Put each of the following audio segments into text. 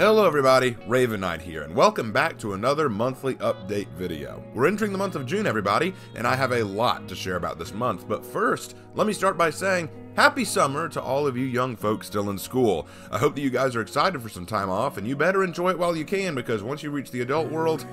Hello everybody, Raven Knight here, and welcome back to another monthly update video. We're entering the month of June, everybody, and I have a lot to share about this month, but first, let me start by saying happy summer to all of you young folks still in school. I hope that you guys are excited for some time off, and you better enjoy it while you can, because once you reach the adult world,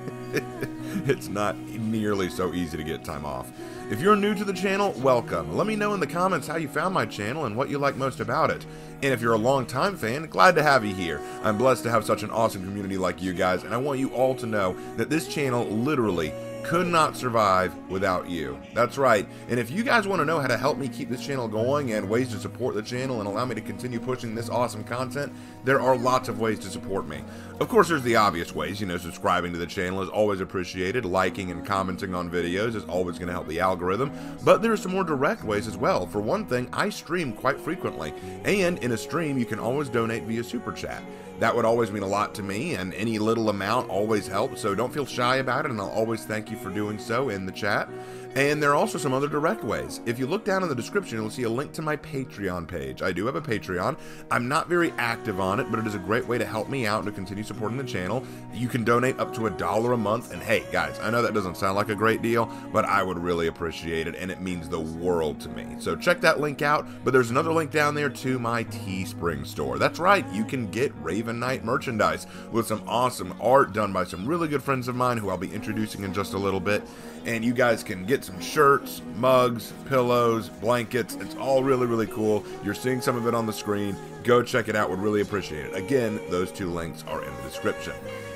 it's not nearly so easy to get time off. If you're new to the channel, welcome. Let me know in the comments how you found my channel and what you like most about it. And if you're a long-time fan, glad to have you here. I'm blessed to have such an awesome community like you guys, and I want you all to know that this channel literally could not survive without you. That's right. And if you guys want to know how to help me keep this channel going and ways to support the channel and allow me to continue pushing this awesome content, there are lots of ways to support me. Of course, there's the obvious ways, subscribing to the channel is always appreciated, liking and commenting on videos is always going to help the algorithm, but there are some more direct ways as well. For one thing, I stream quite frequently, and in a stream you can always donate via Super Chat. That would always mean a lot to me, and any little amount always helps, so don't feel shy about it, and I'll always thank you for doing so in the chat. And there are also some other direct ways. If you look down in the description, you'll see a link to my Patreon page. I do have a Patreon. I'm not very active on it, but it is a great way to help me out and to continue supporting the channel. You can donate up to $1 a month, and hey, guys, I know that doesn't sound like a great deal, but I would really appreciate it, and it means the world to me. So check that link out, but there's another link down there to my Teespring store. That's right, you can get Raven Knight merchandise with some awesome art done by some really good friends of mine who I'll be introducing in just a little bit. And you guys can get some shirts, mugs, pillows, blankets. It's all really, really cool. You're seeing some of it on the screen. Go check it out. Would really appreciate it. Again, those two links are in the description.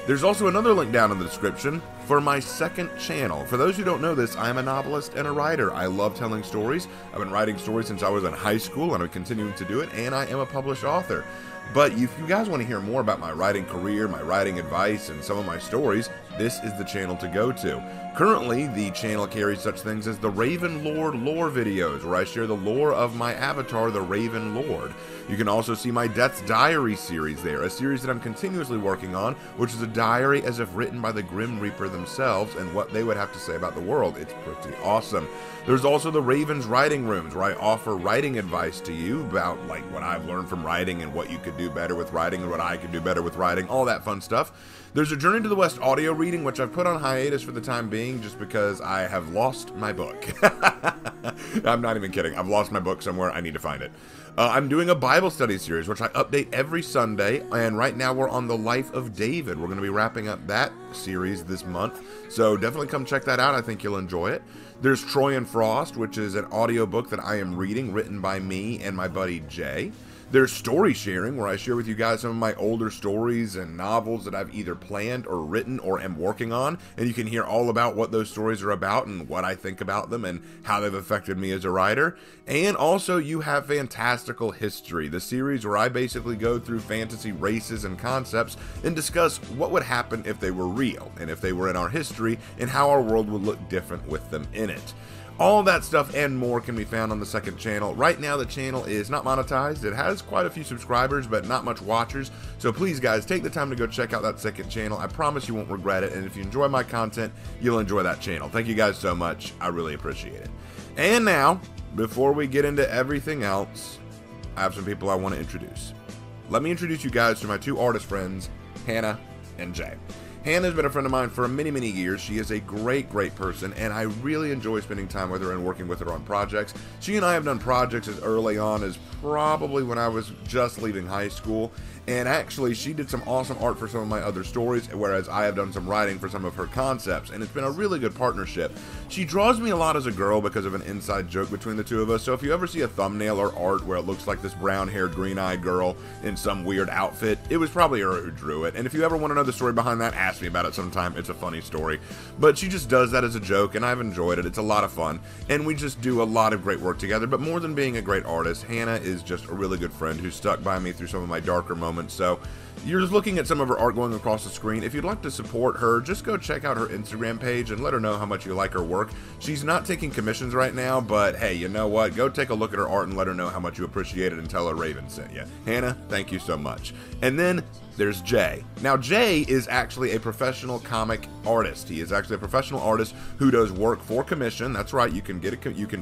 There's also another link down in the description for my second channel. For those who don't know this, I'm a novelist and a writer. I love telling stories. I've been writing stories since I was in high school, and I'm continuing to do it, and I am a published author. But if you guys want to hear more about my writing career, my writing advice, and some of my stories, this is the channel to go to. Currently, the channel carries such things as the Raven Lord lore videos, where I share the lore of my avatar, the Raven Lord. You can also see my Death's Diary series there, a series that I'm continuously working on, which is a diary as if written by the Grim Reaper themselves and what they would have to say about the world. It's pretty awesome. There's also the Raven's Writing Rooms, where I offer writing advice to you about like what I've learned from writing and what you could do better with writing and what I could do better with writing, all that fun stuff. There's a Journey to the West audio reading, which I've put on hiatus for the time being just because I have lost my book. I'm not even kidding. I've lost my book somewhere. I need to find it. I'm doing a Bible study series, which I update every Sunday, and right now we're on the life of David. We're going to be wrapping up that series this month, so definitely come check that out. I think you'll enjoy it. There's Troy and Frost, which is an audiobook that I am reading, written by me and my buddy Jay. There's story sharing, where I share with you guys some of my older stories and novels that I've either planned or written or am working on, and you can hear all about what those stories are about and what I think about them and how they've affected me as a writer. And also, you have Fantastical History, the series where I basically go through fantasy races and concepts and discuss what would happen if they were real and if they were in our history and how our world would look different with them in it. All that stuff and more can be found on the second channel. Right now the channel is not monetized. It has quite a few subscribers, but not much watchers. So please guys, take the time to go check out that second channel. I promise you won't regret it. And if you enjoy my content, you'll enjoy that channel. Thank you guys so much. I really appreciate it. And now, before we get into everything else, I have some people I want to introduce. Let me introduce you guys to my two artist friends, Hannah and Jay. Hannah's been a friend of mine for many, many years. She is a great, great person, and I really enjoy spending time with her and working with her on projects. She and I have done projects as early on as probably when I was just leaving high school, and actually she did some awesome art for some of my other stories, whereas I have done some writing for some of her concepts, and it's been a really good partnership. She draws me a lot as a girl because of an inside joke between the two of us, so if you ever see a thumbnail or art where it looks like this brown-haired, green-eyed girl in some weird outfit, it was probably her who drew it. And if you ever want to know the story behind that, ask me about it sometime. It's a funny story. But she just does that as a joke, and I've enjoyed it. It's a lot of fun, and we just do a lot of great work together. But more than being a great artist, Hannah is just a really good friend who's stuck by me through some of my darker moments. So you're just looking at some of her art going across the screen. If you'd like to support her, just go check out her Instagram page and let her know how much you like her work. She's not taking commissions right now, but hey, you know what? Go take a look at her art and let her know how much you appreciate it and tell her Raven sent you. Hannah, thank you so much. And then there's Jay. Now, Jay is actually a professional comic artist. He is actually a professional artist who does work for commission. That's right, you can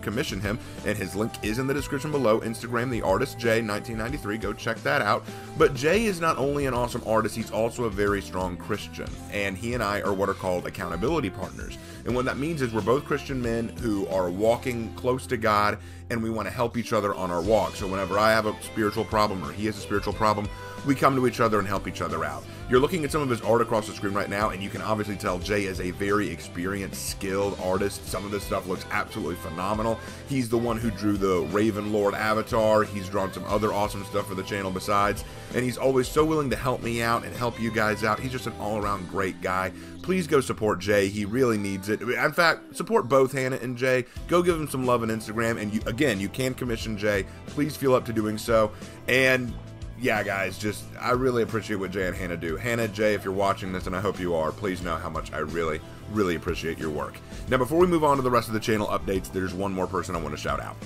commission him, and his link is in the description below. Instagram, the artist Jay 1993. Go check that out. But Jay is not only an awesome artist, he's also a very strong Christian, and he and I are what are called accountability partners. And what that means is we're both Christian men who are walking close to God, and we want to help each other on our walk. So whenever I have a spiritual problem or he has a spiritual problem, we come to each other and help each other out. You're looking at some of his art across the screen right now, and you can obviously tell Jay is a very experienced, skilled artist. Some of this stuff looks absolutely phenomenal. He's the one who drew the Raven Lord avatar. He's drawn some other awesome stuff for the channel besides, and he's always so willing to help me out and help you guys out. He's just an all-around great guy. Please go support Jay. He really needs it. In fact, support both Hannah and Jay. Go give him some love on Instagram, and you can commission Jay. Please feel up to doing so. And yeah, guys, I really appreciate what Jay and Hannah do. Hannah, Jay, if you're watching this, and I hope you are, please know how much I really, really appreciate your work. Now, before we move on to the rest of the channel updates, there's one more person I want to shout out.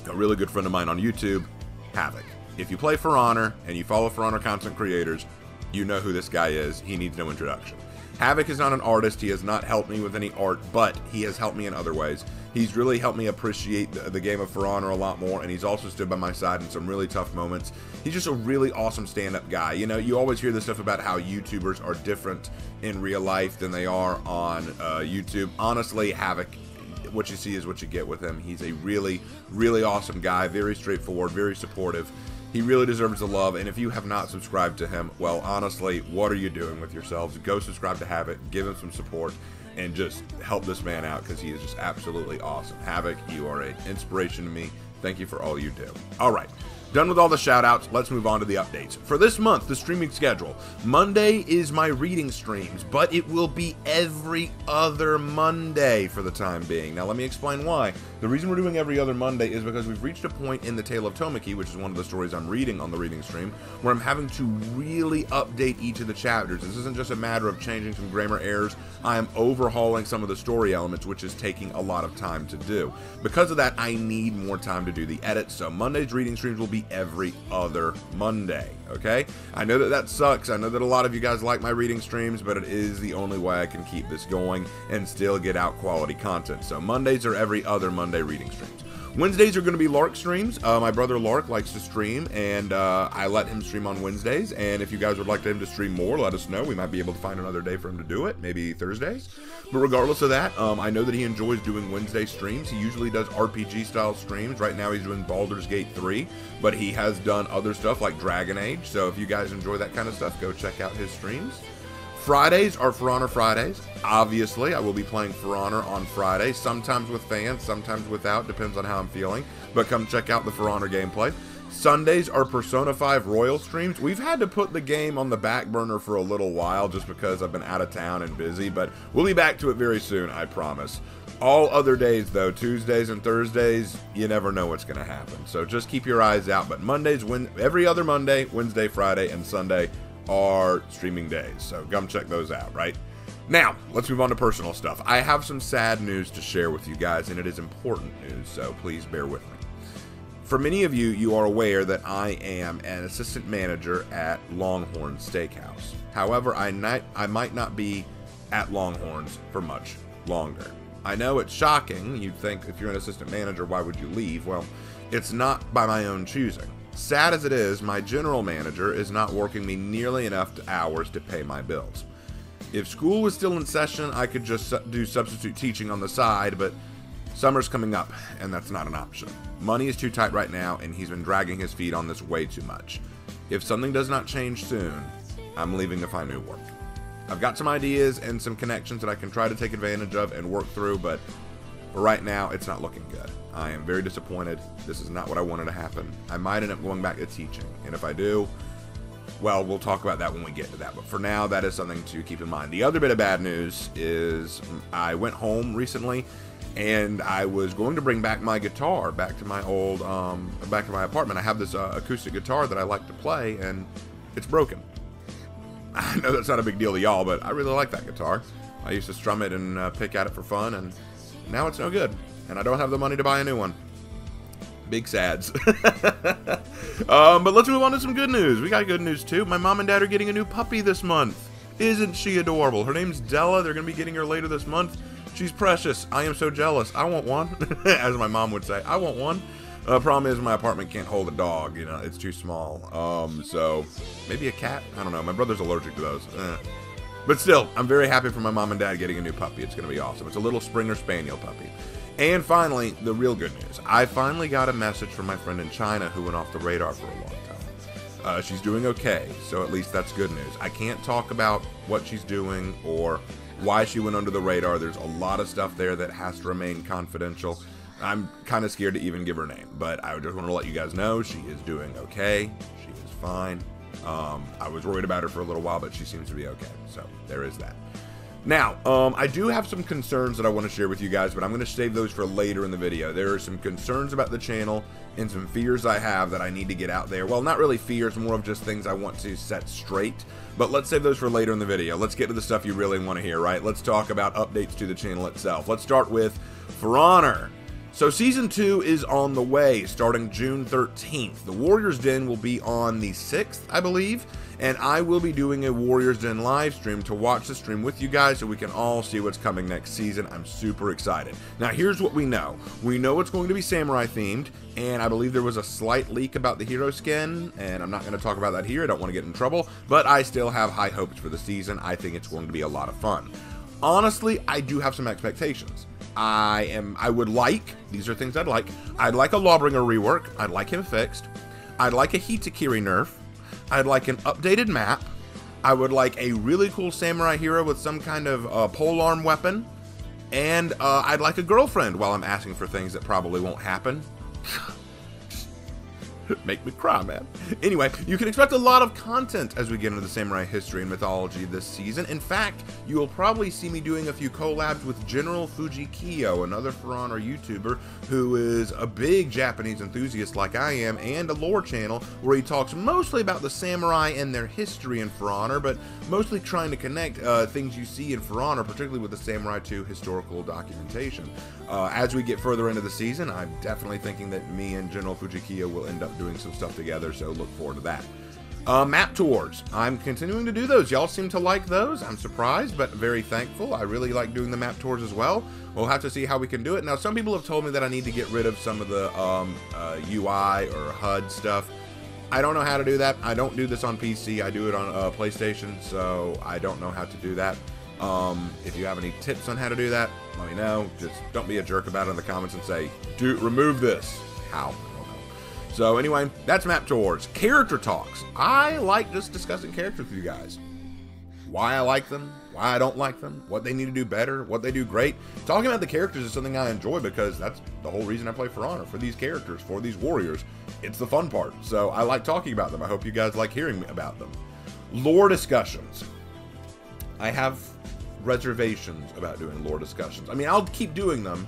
A really good friend of mine on YouTube, Havok. If you play For Honor and you follow For Honor content creators, you know who this guy is. He needs no introduction. Havok is not an artist. He has not helped me with any art, but he has helped me in other ways. He's really helped me appreciate the game of For Honor a lot more, and he's also stood by my side in some really tough moments. He's just a really awesome stand-up guy. You know, you always hear this stuff about how YouTubers are different in real life than they are on YouTube. Honestly, Havok, what you see is what you get with him. He's a really, really awesome guy, very straightforward, very supportive. He really deserves the love, and if you have not subscribed to him, well, honestly, what are you doing with yourselves? Go subscribe to Havok, give him some support, and just help this man out, because he is just absolutely awesome. Havok, you are an inspiration to me. Thank you for all you do. All right. Done with all the shout-outs, let's move on to the updates. For this month, the streaming schedule. Monday is my reading streams, but it will be every other Monday for the time being. Now, let me explain why. The reason we're doing every other Monday is because we've reached a point in the Tale of Tomoki, which is one of the stories I'm reading on the reading stream, where I'm having to really update each of the chapters. This isn't just a matter of changing some grammar errors. I am overhauling some of the story elements, which is taking a lot of time to do. Because of that, I need more time to do the edits, so Monday's reading streams will be every other Monday, okay? I know that sucks. I know that a lot of you guys like my reading streams, but it is the only way I can keep this going and still get out quality content. So Mondays are every other Monday reading streams. Wednesdays are going to be Lark streams. My brother Lark likes to stream, and I let him stream on Wednesdays. And if you guys would like him to stream more, let us know. We might be able to find another day for him to do it, maybe Thursdays. But regardless of that, I know that he enjoys doing Wednesday streams. He usually does RPG-style streams. Right now he's doing Baldur's Gate 3, but he has done other stuff like Dragon Age. So if you guys enjoy that kind of stuff, go check out his streams. Fridays are For Honor Fridays. Obviously, I will be playing For Honor on Friday, sometimes with fans, sometimes without, depends on how I'm feeling. But come check out the For Honor gameplay. Sundays are Persona 5 Royal streams. We've had to put the game on the back burner for a little while just because I've been out of town and busy, but we'll be back to it very soon, I promise. All other days, though, Tuesdays and Thursdays, you never know what's going to happen. So just keep your eyes out. But Mondays, every other Monday, Wednesday, Friday, and Sunday are streaming days, so come check those out, right? Now, let's move on to personal stuff. I have some sad news to share with you guys, and it is important news, so please bear with me. For many of you, you are aware that I am an assistant manager at Longhorn Steakhouse. However, I might not be at Longhorns for much longer. I know it's shocking. You'd think if you're an assistant manager, why would you leave? Well, it's not by my own choosing. Sad as it is, my general manager is not working me nearly enough hours to pay my bills. If school was still in session, I could just do substitute teaching on the side, but summer's coming up, and that's not an option. Money is too tight right now, and he's been dragging his feet on this way too much. If something does not change soon, I'm leaving to find new work. I've got some ideas and some connections that I can try to take advantage of and work through, but for right now, it's not looking good. I am very disappointed. This is not what I wanted to happen. I might end up going back to teaching, and if I do, well, we'll talk about that when we get to that. But for now, that is something to keep in mind. The other bit of bad news is I went home recently, and I was going to bring back my guitar back to my old, back to my apartment. I have this acoustic guitar that I like to play, and it's broken. I know that's not a big deal to y'all, but I really like that guitar. I used to strum it and pick at it for fun, and now it's no good, and I don't have the money to buy a new one. Big sads. But let's move on to some good news. We got good news too. My mom and dad are getting a new puppy this month. Isn't she adorable? Her name's Della. They're going to be getting her later this month. She's precious. I am so jealous. I want one. As my mom would say, I want one. Problem is my apartment can't hold a dog. You know, it's too small. So maybe a cat? I don't know. My brother's allergic to those. But still, I'm very happy for my mom and dad getting a new puppy. It's going to be awesome. It's a little Springer Spaniel puppy. And finally, the real good news. I finally got a message from my friend in China who went off the radar for a long time. She's doing okay, so at least that's good news. I can't talk about what she's doing or why she went under the radar. There's a lot of stuff there that has to remain confidential. I'm kind of scared to even give her name, but I just want to let you guys know she is doing okay. She is fine. I was worried about her for a little while, but she seems to be okay, so there is that. Now, I do have some concerns that I want to share with you guys, but I'm going to save those for later in the video. There are some concerns about the channel and some fears I have that I need to get out there. Well, not really fears, more of just things I want to set straight. But let's save those for later in the video. Let's get to the stuff you really want to hear, right? Let's talk about updates to the channel itself. Let's start with For Honor. So Season 2 is on the way, starting June 13th. The Warriors Den will be on the 6th, I believe, and I will be doing a Warriors Den live stream to watch the stream with you guys so we can all see what's coming next season. I'm super excited. Now, here's what we know. We know it's going to be samurai themed, and I believe there was a slight leak about the hero skin, and I'm not going to talk about that here. I don't want to get in trouble, but I still have high hopes for the season. I think it's going to be a lot of fun. Honestly, I do have some expectations. I would like, these are things I'd like a Lawbringer rework. I'd like him fixed. I'd like a Hitakiri nerf. I'd like an updated map. I would like a really cool samurai hero with some kind of polearm weapon. And I'd like a girlfriend while I'm asking for things that probably won't happen. Make me cry, man. Anyway, you can expect a lot of content as we get into the samurai history and mythology this season. In fact, you will probably see me doing a few collabs with General Fujikiyo, another For Honor YouTuber who is a big Japanese enthusiast like I am, and a lore channel where he talks mostly about the samurai and their history in For Honor, but mostly trying to connect things you see in For Honor, particularly with the Samurai 2 historical documentation. As we get further into the season, I'm definitely thinking that me and General Fujikiyo will end up doing some stuff together, so look forward to that. Map tours. I'm continuing to do those. Y'all seem to like those. I'm surprised, but very thankful. I really like doing the map tours as well. We'll have to see how we can do it. Now, some people have told me that I need to get rid of some of the UI or HUD stuff. I don't know how to do that. I don't do this on PC. I do it on PlayStation, so I don't know how to do that. If you have any tips on how to do that, let me know. Just don't be a jerk about it in the comments and say, remove this. How? So anyway, that's map tours. Character talks. I like just discussing characters with you guys. Why I like them, why I don't like them, what they need to do better, what they do great. Talking about the characters is something I enjoy because that's the whole reason I play For Honor, for these characters, for these warriors. It's the fun part. So I like talking about them. I hope you guys like hearing about them. Lore discussions. I have reservations about doing lore discussions. I mean, I'll keep doing them.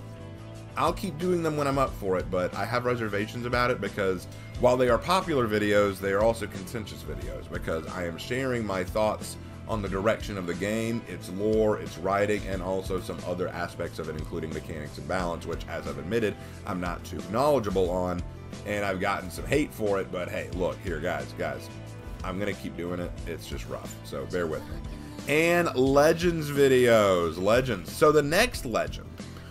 I'll keep doing them when I'm up for it, but I have reservations about it because while they are popular videos, they are also contentious videos because I am sharing my thoughts on the direction of the game, its lore, its writing, and also some other aspects of it, including mechanics and balance, which, as I've admitted, I'm not too knowledgeable on, and I've gotten some hate for it, but hey, look, here, guys, I'm going to keep doing it. It's just rough, so bear with me. And Legends videos. Legends. So the next Legend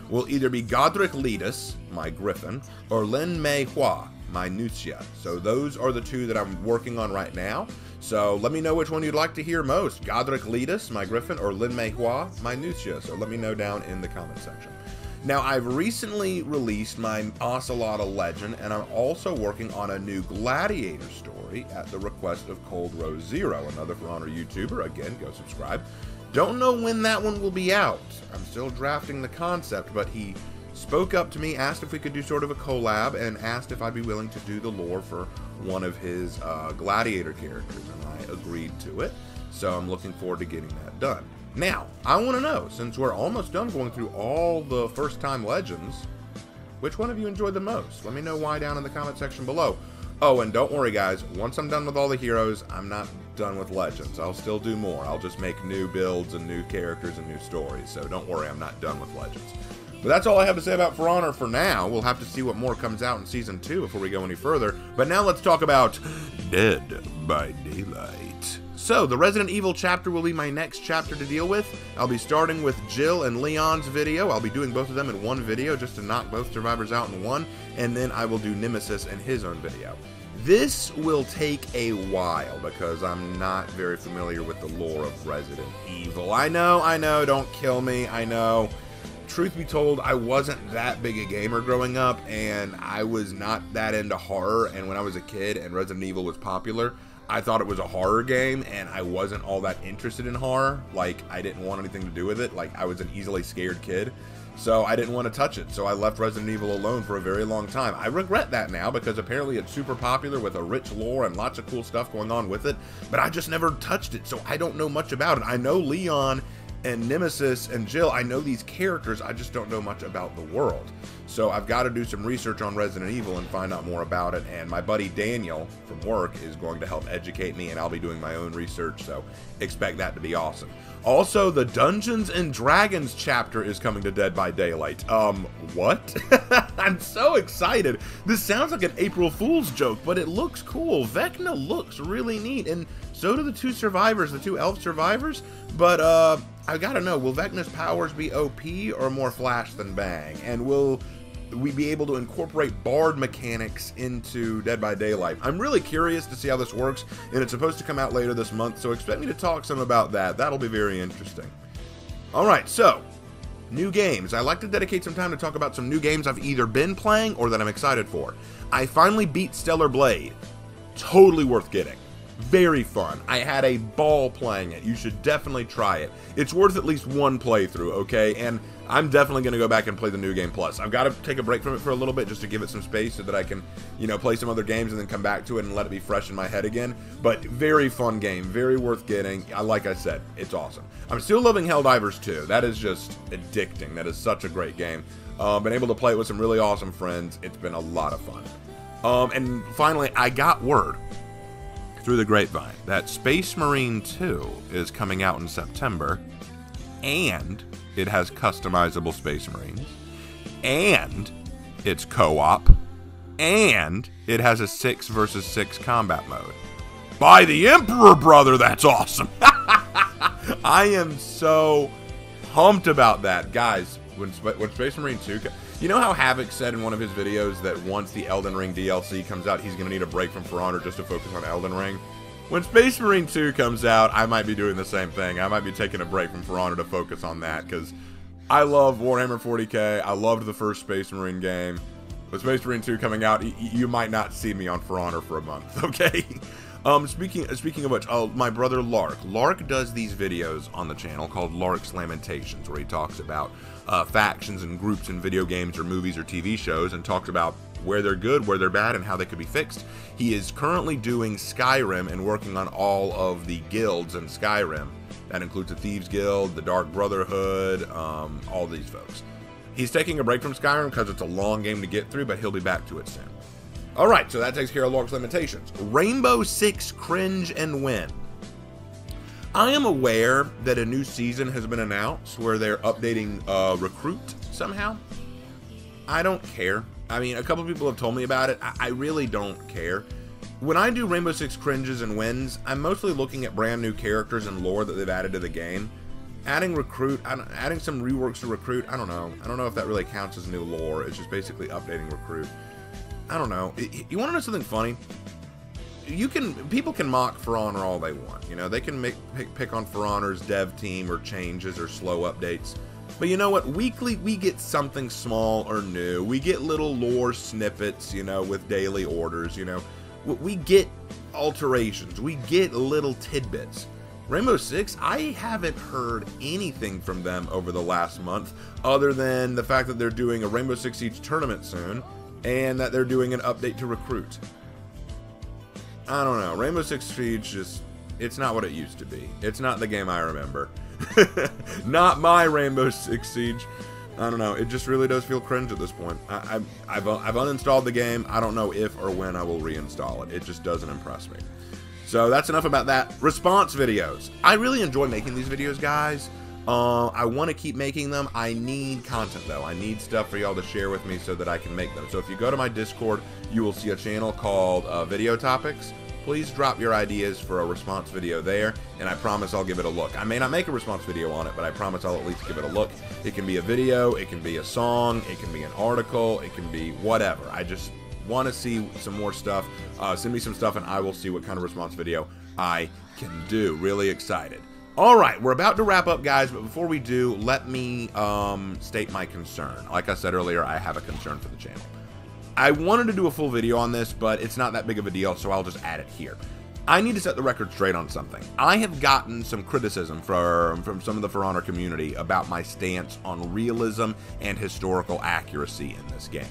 will either be Godric Letus, my Griffin, or Lin Mei Hua, my Nuxia. So those are the two that I'm working on right now. So let me know which one you'd like to hear most. Godric Letus, my Griffin, or Lin Mei Hua, my Nuxia. So let me know down in the comment section. Now, I've recently released my Ocelot Legend, and I'm also working on a new Gladiator story at the request of ColdRoseZero, another For Honor YouTuber. Again, go subscribe. Don't know when that one will be out. I'm still drafting the concept, but he spoke up to me, asked if we could do sort of a collab, and asked if I'd be willing to do the lore for one of his Gladiator characters, and I agreed to it. So I'm looking forward to getting that done. Now, I want to know, since we're almost done going through all the first-time Legends, which one of you enjoyed the most? Let me know why down in the comment section below. Oh, and don't worry, guys. Once I'm done with all the heroes, I'm not done with Legends. I'll still do more. I'll just make new builds and new characters and new stories. So don't worry, I'm not done with Legends. But that's all I have to say about For Honor for now. We'll have to see what more comes out in Season 2 before we go any further. But now let's talk about Dead by Daylight. So, the Resident Evil chapter will be my next chapter to deal with. I'll be starting with Jill and Leon's video. I'll be doing both of them in one video just to knock both survivors out in one. And then I will do Nemesis and his own video. This will take a while because I'm not very familiar with the lore of Resident Evil. I know, don't kill me, I know. Truth be told, I wasn't that big a gamer growing up, and I was not that into horror, and when I was a kid and Resident Evil was popular, I thought it was a horror game, and I wasn't all that interested in horror. Like, I didn't want anything to do with it. Like, I was an easily scared kid, so I didn't want to touch it, so I left Resident Evil alone for a very long time. I regret that now, because apparently it's super popular with a rich lore and lots of cool stuff going on with it, but I just never touched it, so I don't know much about it. I know Leon and Nemesis and Jill, I know these characters, I just don't know much about the world. So I've got to do some research on Resident Evil and find out more about it, and my buddy Daniel from work is going to help educate me, and I'll be doing my own research, so expect that to be awesome. Also, the Dungeons and Dragons chapter is coming to Dead by Daylight. What? I'm so excited. This sounds like an April Fool's joke, but it looks cool. Vecna looks really neat, and so do the two survivors, the two elf survivors, but, I gotta know, will Vecna's powers be OP or more flash than bang? And will we be able to incorporate bard mechanics into Dead by Daylight? I'm really curious to see how this works, and it's supposed to come out later this month, so expect me to talk some about that. That'll be very interesting. Alright, so, new games. I like to dedicate some time to talk about some new games I've either been playing or that I'm excited for. I finally beat Stellar Blade. Totally worth getting. Very fun. I had a ball playing it. You should definitely try it. It's worth at least one playthrough, okay? And I'm definitely going to go back and play the New Game Plus. I've got to take a break from it for a little bit just to give it some space so that I can, you know, play some other games and then come back to it and let it be fresh in my head again. But very fun game. Very worth getting. Like I said, it's awesome. I'm still loving Helldivers 2. That is just addicting. That is such a great game. Been able to play it with some really awesome friends. It's been a lot of fun. And finally, I got word through the grapevine that Space Marine 2 is coming out in September, and it has customizable Space Marines, and it's co-op, and it has a 6 versus 6 combat mode. By the Emperor, brother, that's awesome. I am so pumped about that. Guys, when Space Marine 2... You know how Havok said in one of his videos that once the Elden Ring DLC comes out, he's going to need a break from For Honor just to focus on Elden Ring? When Space Marine 2 comes out, I might be doing the same thing. I might be taking a break from For Honor to focus on that, because I love Warhammer 40k. I loved the first Space Marine game. With Space Marine 2 coming out, you might not see me on For Honor for a month, okay? Speaking of which, my brother Lark does these videos on the channel called Lark's Lamentations, where he talks about factions and groups in video games or movies or TV shows, and talks about where they're good, where they're bad, and how they could be fixed. He is currently doing Skyrim and working on all of the guilds in Skyrim. That includes the Thieves Guild, the Dark Brotherhood, all these folks. He's taking a break from Skyrim because it's a long game to get through, but he'll be back to it soon. Alright, so that takes care of Lark's Lamentations. Rainbow Six Cringe and Win. I am aware that a new season has been announced where they're updating Recruit somehow. I don't care. I mean, a couple people have told me about it. I really don't care. When I do Rainbow Six Cringes and Wins, I'm mostly looking at brand new characters and lore that they've added to the game. Adding Recruit, adding some reworks to Recruit, I don't know. I don't know if that really counts as new lore. It's just basically updating Recruit. I don't know. You want to know something funny? People can mock For Honor all they want. You know, they can pick on For Honor's dev team or changes or slow updates. But you know what? Weekly, we get something small or new. We get little lore snippets, you know, with daily orders, you know. We get alterations. We get little tidbits. Rainbow Six, I haven't heard anything from them over the last month, other than the fact that they're doing a Rainbow Six Siege tournament soon, and that they're doing an update to Recruit. I don't know. Rainbow Six Siege just, it's not what it used to be. It's not the game I remember. Not my Rainbow Six Siege. I don't know. It just really does feel cringe at this point. I've uninstalled the game. I don't know if or when I will reinstall it. It just doesn't impress me. So that's enough about that. Response videos. I really enjoy making these videos, guys. I want to keep making them. I need content though. I need stuff for y'all to share with me so that I can make them. So if you go to my Discord, you will see a channel called Video Topics. Please drop your ideas for a response video there, and I promise I'll give it a look. I may not make a response video on it, but I promise I'll at least give it a look. It can be a video, it can be a song, it can be an article, it can be whatever. I just want to see some more stuff. Send me some stuff and I will see what kind of response video I can do. Really excited. Alright, we're about to wrap up, guys, but before we do, let me state my concern. Like I said earlier, I have a concern for the channel. I wanted to do a full video on this, but it's not that big of a deal, so I'll just add it here. I need to set the record straight on something. I have gotten some criticism from some of the For Honor community about my stance on realism and historical accuracy in this game.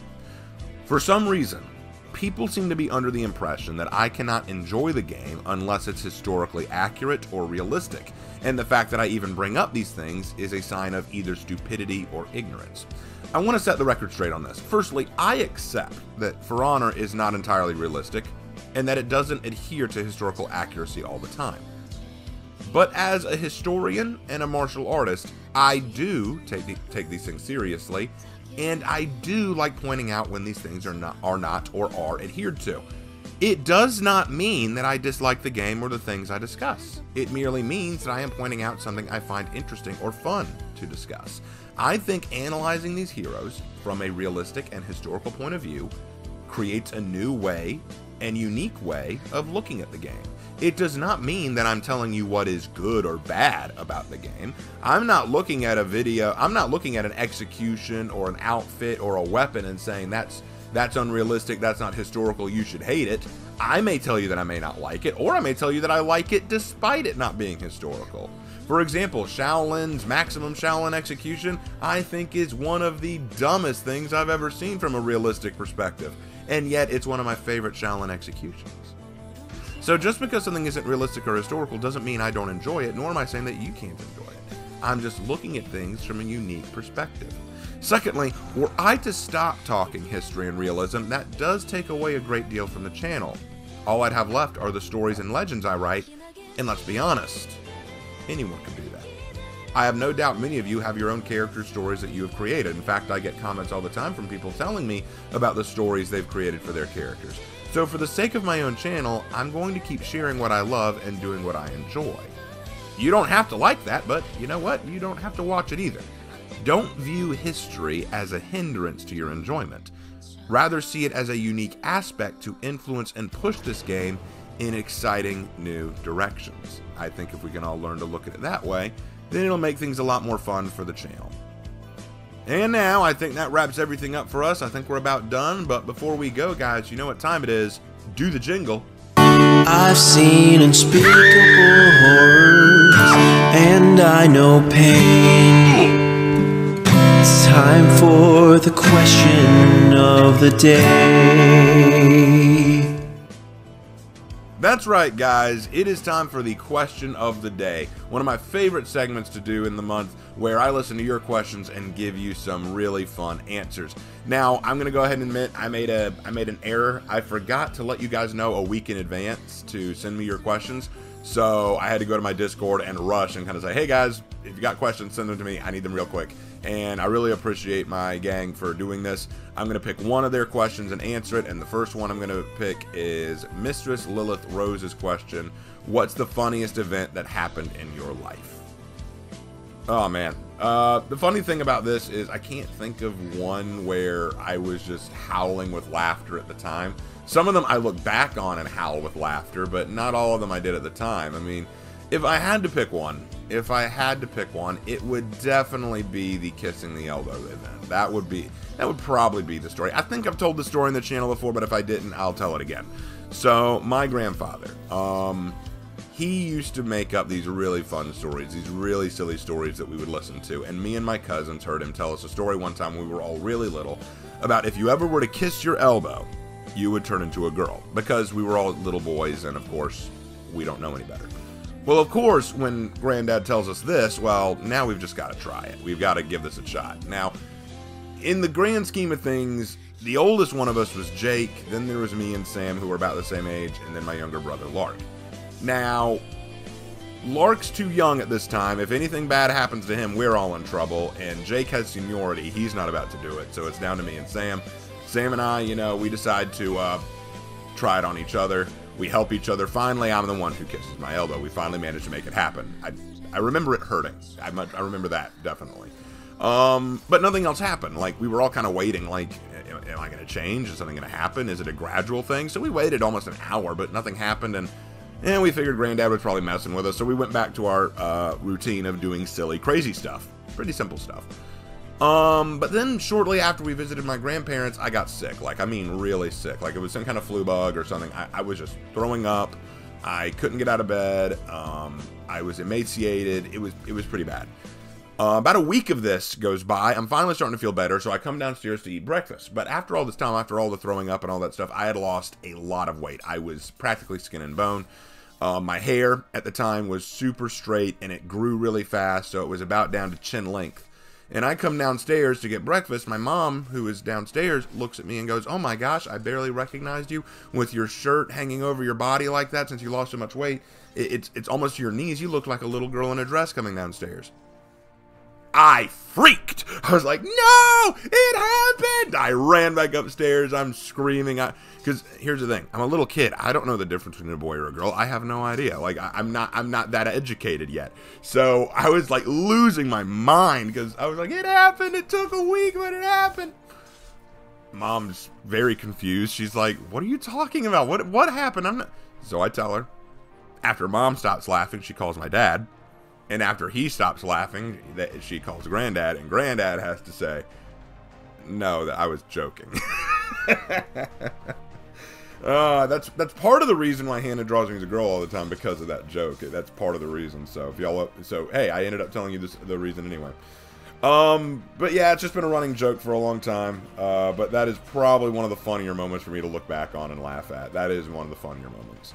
For some reason, people seem to be under the impression that I cannot enjoy the game unless it's historically accurate or realistic, and the fact that I even bring up these things is a sign of either stupidity or ignorance. I want to set the record straight on this. Firstly, I accept that For Honor is not entirely realistic, and that it doesn't adhere to historical accuracy all the time. But as a historian and a martial artist, I do take these things seriously, and I do like pointing out when these things are not or are adhered to. It does not mean that I dislike the game or the things I discuss. It merely means that I am pointing out something I find interesting or fun to discuss. I think analyzing these heroes from a realistic and historical point of view creates a new way and unique way of looking at the game. It does not mean that I'm telling you what is good or bad about the game. I'm not looking at a video, I'm not looking at an execution or an outfit or a weapon and saying that's unrealistic, that's not historical, you should hate it. I may tell you that I may not like it, or I may tell you that I like it despite it not being historical. For example, Shaolin's maximum Shaolin execution, I think is one of the dumbest things I've ever seen from a realistic perspective, and yet it's one of my favorite Shaolin executions. So just because something isn't realistic or historical doesn't mean I don't enjoy it, nor am I saying that you can't enjoy it. I'm just looking at things from a unique perspective. Secondly, were I to stop talking history and realism, that does take away a great deal from the channel. All I'd have left are the stories and legends I write, and let's be honest, anyone can do that. I have no doubt many of you have your own character stories that you have created. In fact, I get comments all the time from people telling me about the stories they've created for their characters. So for the sake of my own channel, I'm going to keep sharing what I love and doing what I enjoy. You don't have to like that, but you know what? You don't have to watch it either. Don't view history as a hindrance to your enjoyment. Rather see it as a unique aspect to influence and push this game in exciting new directions. I think if we can all learn to look at it that way, then it'll make things a lot more fun for the channel. And now, I think that wraps everything up for us. I think we're about done, but before we go, guys, you know what time it is. Do the jingle. I've seen unspeakable horrors, and I know pain. It's time for the question of the day. That's right, guys. It is time for the question of the day. One of my favorite segments to do in the month, where I listen to your questions and give you some really fun answers. Now, I'm going to go ahead and admit I made an error. I forgot to let you guys know a week in advance to send me your questions. So I had to go to my Discord and rush and kind of say, hey guys, if you got questions, send them to me. I need them real quick. And I really appreciate my gang for doing this. I'm going to pick one of their questions and answer it. And the first one I'm going to pick is Mistress Lilith Rose's question. What's the funniest event that happened in your life? Oh man. The funny thing about this is I can't think of one where I was just howling with laughter at the time. Some of them I look back on and howl with laughter, but not all of them I did at the time. I mean, if I had to pick one, it would definitely be the kissing the elbow event. That would probably be the story. I think I've told the story on the channel before, but if I didn't, I'll tell it again. So, my grandfather, he used to make up these really fun stories, these really silly stories that we would listen to, and me and my cousins heard him tell us a story one time when we were all really little about if you ever were to kiss your elbow, you would turn into a girl, because we were all little boys, and of course, we don't know any better. Well, of course, when Granddad tells us this, well, now we've just got to try it. We've got to give this a shot. Now, in the grand scheme of things, the oldest one of us was Jake, then there was me and Sam, who were about the same age, and then my younger brother, Lark. Now, Lark's too young at this time. If anything bad happens to him, we're all in trouble. And Jake has seniority. He's not about to do it. So it's down to me and Sam. Sam and I, we decide to try it on each other. We help each other. Finally, I'm the one who kisses my elbow. We finally managed to make it happen. I remember it hurting. I remember that, definitely. But nothing else happened. Like, we were all kind of waiting, like, am I going to change? Is something going to happen? Is it a gradual thing? So we waited almost an hour, but nothing happened, and we figured Granddad was probably messing with us, so we went back to our routine of doing silly, crazy stuff. Pretty simple stuff. But then shortly after we visited my grandparents, I got sick. Like, I mean really sick. Like, it was some kind of flu bug or something. I was just throwing up. I couldn't get out of bed. I was emaciated. It was pretty bad. About a week of this goes by. I'm finally starting to feel better, so I come downstairs to eat breakfast. But after all this time, after all the throwing up and all that stuff, I had lost a lot of weight. I was practically skin and bone. My hair at the time was super straight, and it grew really fast, so it was about down to chin length. And I come downstairs to get breakfast. My mom, who is downstairs, looks at me and goes, "Oh my gosh, I barely recognized you with your shirt hanging over your body like that since you lost so much weight. It's almost to your knees. You look like a little girl in a dress coming downstairs." I freaked. I was like, "No, it happened." I ran back upstairs. I'm screaming. Because here's the thing. I'm a little kid. I don't know the difference between a boy or a girl. I have no idea. Like, I'm not that educated yet. So I was like losing my mind because I was like, "It happened. It took a week, but it happened." Mom's very confused. She's like, "What are you talking about? What happened?" I'm not. So I tell her. After Mom stops laughing, she calls my dad. And after he stops laughing, she calls Granddad, and Granddad has to say, "No, that I was joking." That's part of the reason why Hannah draws me as a girl all the time, because of that joke. That's part of the reason. So hey, I ended up telling you the reason anyway. But yeah, it's just been a running joke for a long time. But that is probably one of the funnier moments for me to look back on and laugh at. That is one of the funnier moments.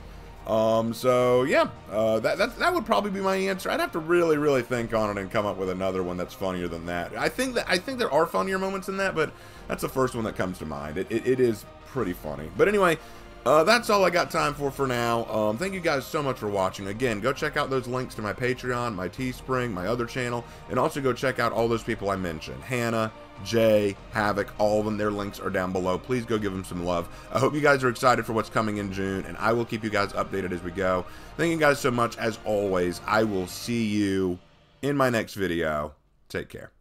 So yeah, that would probably be my answer. I'd have to really, really think on it and come up with another one that's funnier than that. I think there are funnier moments in that, but that's the first one that comes to mind. It is pretty funny. But anyway, that's all I got time for now. Thank you guys so much for watching. Again, go check out those links to my Patreon, my Teespring, my other channel, and also go check out all those people I mentioned. Hannah, Jay, Havok, all of them, their links are down below. Please go give them some love. I hope you guys are excited for what's coming in June, and I will keep you guys updated as we go. Thank you guys so much. As always, I will see you in my next video. Take care.